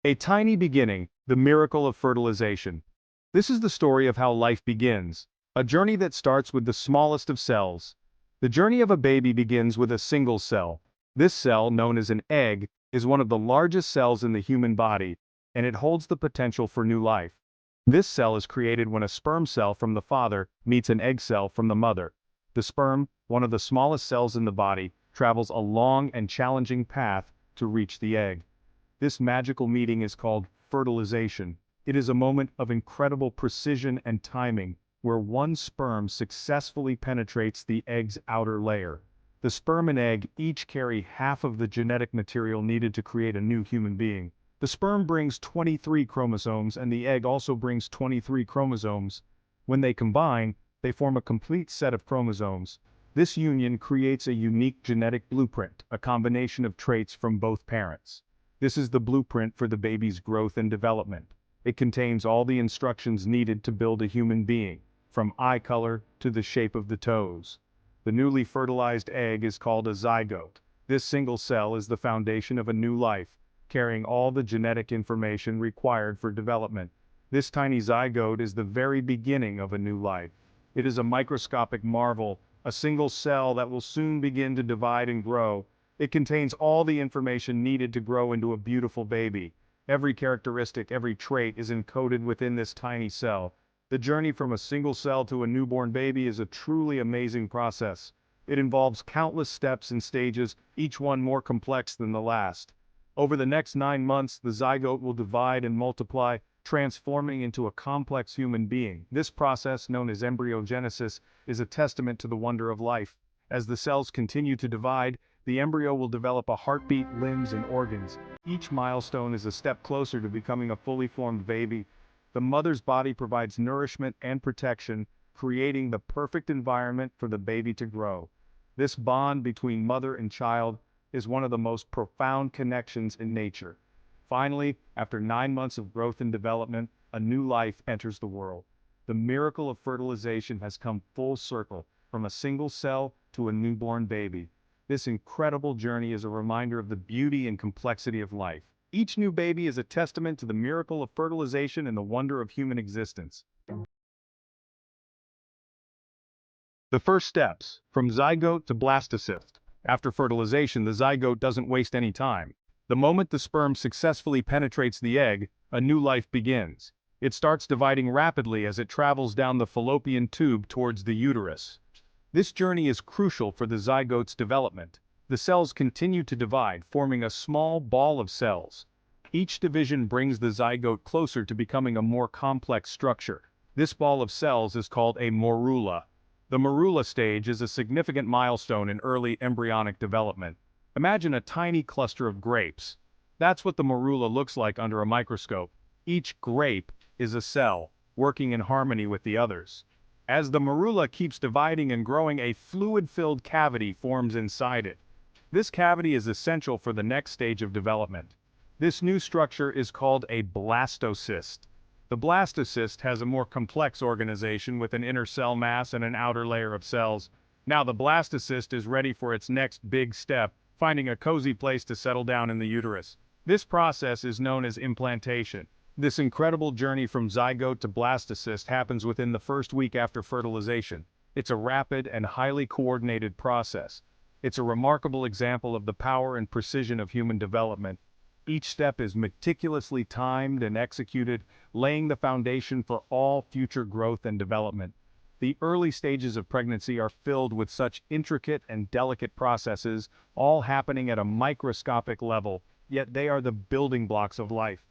A tiny beginning, the miracle of fertilization. This is the story of how life begins, a journey that starts with the smallest of cells. The journey of a baby begins with a single cell. This cell, known as an egg, is one of the largest cells in the human body, and it holds the potential for new life. This cell is created when a sperm cell from the father meets an egg cell from the mother. The sperm, one of the smallest cells in the body, travels a long and challenging path to reach the egg. This magical meeting is called fertilization. It is a moment of incredible precision and timing, where one sperm successfully penetrates the egg's outer layer. The sperm and egg each carry half of the genetic material needed to create a new human being. The sperm brings 23 chromosomes and the egg also brings 23 chromosomes. When they combine, they form a complete set of chromosomes. This union creates a unique genetic blueprint, a combination of traits from both parents. This is the blueprint for the baby's growth and development. It contains all the instructions needed to build a human being, from eye color to the shape of the toes. The newly fertilized egg is called a zygote. This single cell is the foundation of a new life, carrying all the genetic information required for development. This tiny zygote is the very beginning of a new life. It is a microscopic marvel, a single cell that will soon begin to divide and grow. It contains all the information needed to grow into a beautiful baby. Every characteristic, every trait is encoded within this tiny cell. The journey from a single cell to a newborn baby is a truly amazing process. It involves countless steps and stages, each one more complex than the last. Over the next 9 months, the zygote will divide and multiply, transforming into a complex human being. This process, known as embryogenesis, is a testament to the wonder of life. As the cells continue to divide, the embryo will develop a heartbeat, limbs, and organs. Each milestone is a step closer to becoming a fully formed baby. The mother's body provides nourishment and protection, creating the perfect environment for the baby to grow. This bond between mother and child is one of the most profound connections in nature. Finally, after 9 months of growth and development, a new life enters the world. The miracle of fertilization has come full circle, from a single cell to a newborn baby. This incredible journey is a reminder of the beauty and complexity of life. Each new baby is a testament to the miracle of fertilization and the wonder of human existence. The first steps, from zygote to blastocyst. After fertilization, the zygote doesn't waste any time. The moment the sperm successfully penetrates the egg, a new life begins. It starts dividing rapidly as it travels down the fallopian tube towards the uterus. This journey is crucial for the zygote's development. The cells continue to divide, forming a small ball of cells. Each division brings the zygote closer to becoming a more complex structure. This ball of cells is called a morula. The morula stage is a significant milestone in early embryonic development. Imagine a tiny cluster of grapes. That's what the morula looks like under a microscope. Each grape is a cell, working in harmony with the others. As the morula keeps dividing and growing, a fluid-filled cavity forms inside it. This cavity is essential for the next stage of development. This new structure is called a blastocyst. The blastocyst has a more complex organization with an inner cell mass and an outer layer of cells. Now the blastocyst is ready for its next big step, finding a cozy place to settle down in the uterus. This process is known as implantation. This incredible journey from zygote to blastocyst happens within the first week after fertilization. It's a rapid and highly coordinated process. It's a remarkable example of the power and precision of human development. Each step is meticulously timed and executed, laying the foundation for all future growth and development. The early stages of pregnancy are filled with such intricate and delicate processes, all happening at a microscopic level, yet they are the building blocks of life.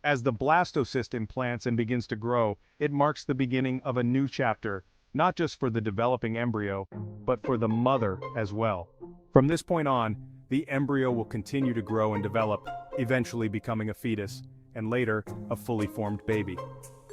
As the blastocyst implants and begins to grow, it marks the beginning of a new chapter, not just for the developing embryo, but for the mother as well. From this point on, the embryo will continue to grow and develop, eventually becoming a fetus, and later, a fully formed baby.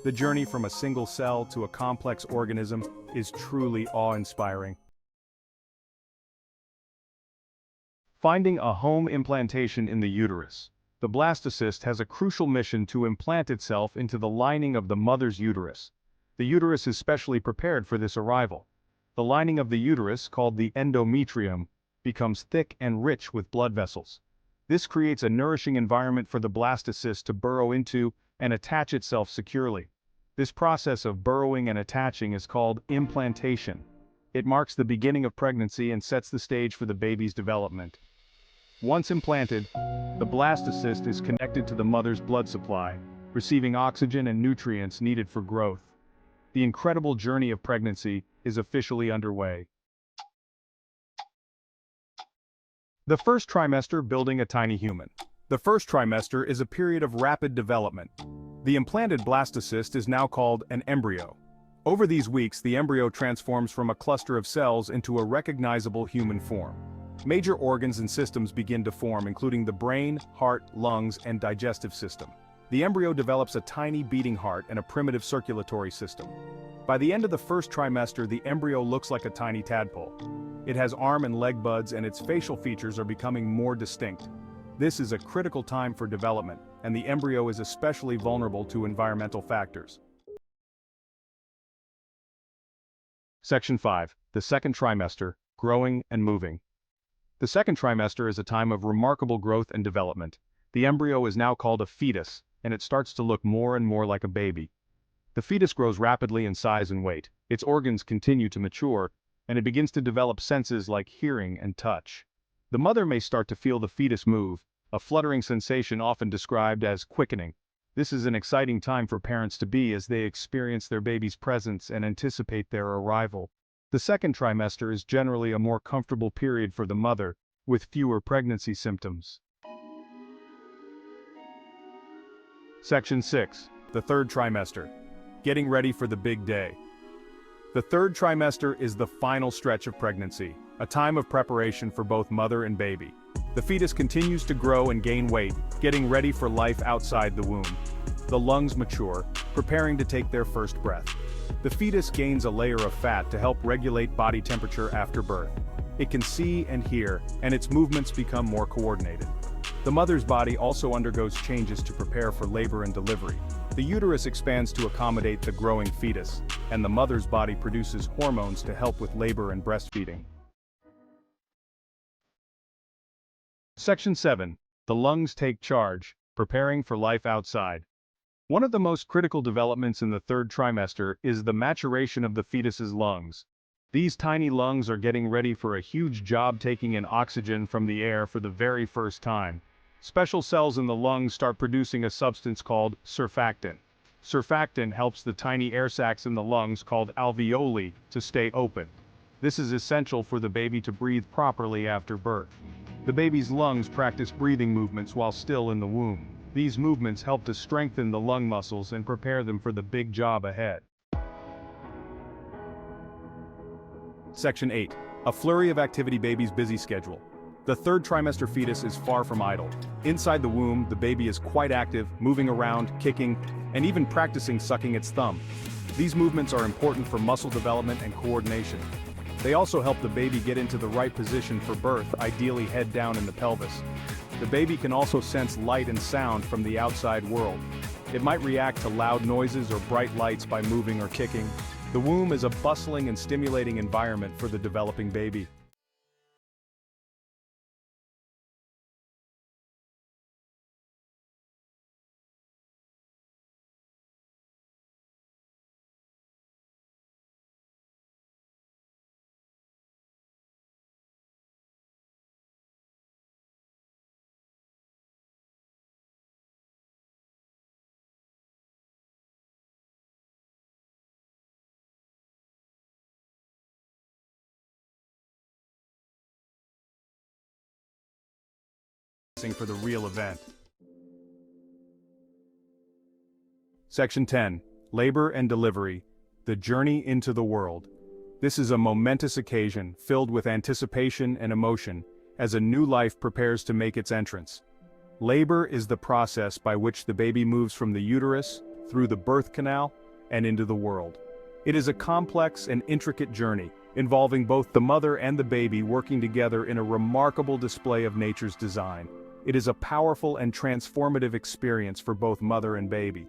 The journey from a single cell to a complex organism is truly awe-inspiring. Finding a home implantation in the uterus. The blastocyst has a crucial mission to implant itself into the lining of the mother's uterus. The uterus is specially prepared for this arrival. The lining of the uterus, called the endometrium, becomes thick and rich with blood vessels. This creates a nourishing environment for the blastocyst to burrow into and attach itself securely. This process of burrowing and attaching is called implantation. It marks the beginning of pregnancy and sets the stage for the baby's development. Once implanted, the blastocyst is connected to the mother's blood supply, receiving oxygen and nutrients needed for growth. The incredible journey of pregnancy is officially underway. The first trimester, building a tiny human. The first trimester is a period of rapid development. The implanted blastocyst is now called an embryo. Over these weeks, the embryo transforms from a cluster of cells into a recognizable human form. Major organs and systems begin to form, including the brain, heart, lungs, and digestive system. The embryo develops a tiny beating heart and a primitive circulatory system. By the end of the first trimester, the embryo looks like a tiny tadpole. It has arm and leg buds, and its facial features are becoming more distinct. This is a critical time for development, and the embryo is especially vulnerable to environmental factors. Section 5. The second trimester, growing and moving. The second trimester is a time of remarkable growth and development. The embryo is now called a fetus, and it starts to look more and more like a baby. The fetus grows rapidly in size and weight, its organs continue to mature, and it begins to develop senses like hearing and touch. The mother may start to feel the fetus move, a fluttering sensation often described as quickening. This is an exciting time for parents-to-be as they experience their baby's presence and anticipate their arrival. The second trimester is generally a more comfortable period for the mother, with fewer pregnancy symptoms. Section 6. The third trimester. Getting ready for the big day. The third trimester is the final stretch of pregnancy, a time of preparation for both mother and baby. The fetus continues to grow and gain weight, getting ready for life outside the womb. The lungs mature, preparing to take their first breath. The fetus gains a layer of fat to help regulate body temperature after birth. It can see and hear, and its movements become more coordinated. The mother's body also undergoes changes to prepare for labor and delivery. The uterus expands to accommodate the growing fetus, and the mother's body produces hormones to help with labor and breastfeeding. Section 7. The lungs take charge, preparing for life outside. One of the most critical developments in the third trimester is the maturation of the fetus's lungs. These tiny lungs are getting ready for a huge job, taking in oxygen from the air for the very first time. Special cells in the lungs start producing a substance called surfactant. Surfactant helps the tiny air sacs in the lungs, called alveoli, to stay open. This is essential for the baby to breathe properly after birth. The baby's lungs practice breathing movements while still in the womb. These movements help to strengthen the lung muscles and prepare them for the big job ahead. Section 8. A flurry of activity, baby's busy schedule. The third trimester fetus is far from idle. Inside the womb, the baby is quite active, moving around, kicking, and even practicing sucking its thumb. These movements are important for muscle development and coordination. They also help the baby get into the right position for birth, ideally head down in the pelvis. The baby can also sense light and sound from the outside world. It might react to loud noises or bright lights by moving or kicking. The womb is a bustling and stimulating environment for the developing baby. For the real event. Section 10. Labor and delivery. The journey into the world. This is a momentous occasion filled with anticipation and emotion as a new life prepares to make its entrance. Labor is the process by which the baby moves from the uterus, through the birth canal, and into the world. It is a complex and intricate journey, involving both the mother and the baby working together in a remarkable display of nature's design. It is a powerful and transformative experience for both mother and baby.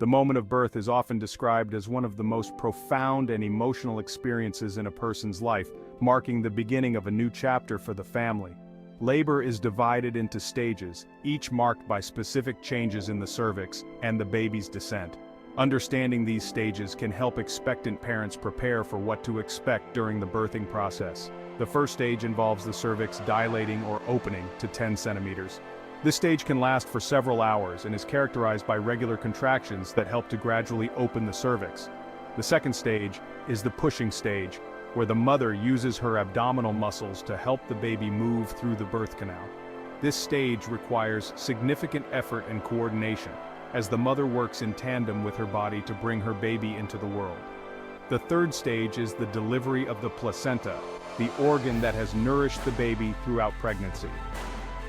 The moment of birth is often described as one of the most profound and emotional experiences in a person's life, marking the beginning of a new chapter for the family. Labor is divided into stages, each marked by specific changes in the cervix and the baby's descent. Understanding these stages can help expectant parents prepare for what to expect during the birthing process. The first stage involves the cervix dilating or opening to 10 centimeters. This stage can last for several hours and is characterized by regular contractions that help to gradually open the cervix. The second stage is the pushing stage, where the mother uses her abdominal muscles to help the baby move through the birth canal. This stage requires significant effort and coordination, as the mother works in tandem with her body to bring her baby into the world. The third stage is the delivery of the placenta, the organ that has nourished the baby throughout pregnancy.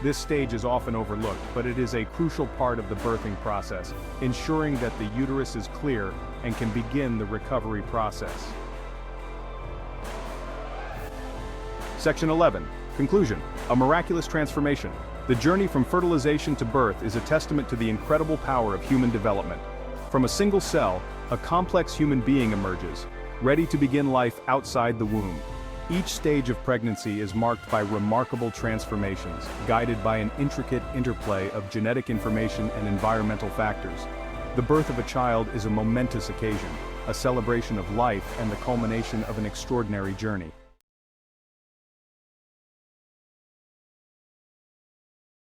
This stage is often overlooked, but it is a crucial part of the birthing process, ensuring that the uterus is clear and can begin the recovery process. Section 11. Conclusion. A miraculous transformation. The journey from fertilization to birth is a testament to the incredible power of human development. From a single cell, a complex human being emerges, ready to begin life outside the womb. Each stage of pregnancy is marked by remarkable transformations, guided by an intricate interplay of genetic information and environmental factors. The birth of a child is a momentous occasion, a celebration of life and the culmination of an extraordinary journey.